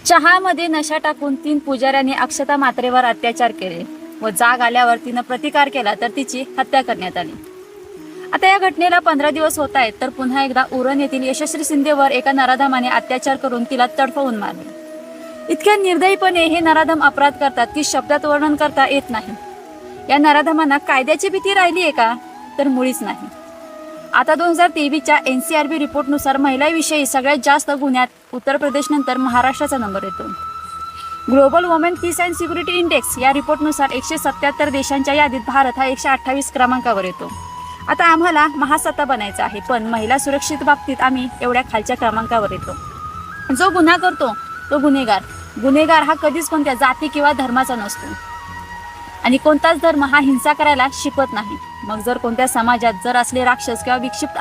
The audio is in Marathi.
चहामध्ये नशा टाकून 3 पुजाऱ्यांनी अक्षता म्हात्रेवर अत्याचार केले व जाग आल्यावर तिनं प्रतिकार केला तर तिची हत्या करण्यात आली। आता या घटनेला 15 दिवस होत आहेत तर पुन्हा एकदा उरण येथील यशस्वी शिंदेवर एका नराधमाने अत्याचार करून तिला तडफवून मारले। इतक्या निर्दयीपणे हे नराधम अपराध करतात की शब्दात वर्णन करता येत नाही। या नराधमांना कायद्याची भीती राहिली आहे का? तर मुळीच नाही। आता 2023च्या NCRB रिपोर्टनुसार महिलांविषयी सगळ्यात जास्त गुन्ह्यात उत्तर प्रदेश नंतर महाराष्ट्राचा नंबर येतो। Global women peace and security index या रिपोर्टनुसार 177 देशांच्या यादीत भारत हा 128 क्रमांकावर येतो। आता आम्हाला महासत्ता बनायचा आहे, पण महिला सुरक्षित बाबतीत आम्ही एवढ्या खालच्या क्रमांकावर येतो। जो गुन्हा करतो तो गुन्हेगार हा कधीच कोणत्या जाती किंवा धर्माचा नसतो आणि कोणताच धर्म हा हिंसा करायला शिकवत नाही। मग जर कोणत्या समाजात जर असले राक्षस किंवा विक्षिप्त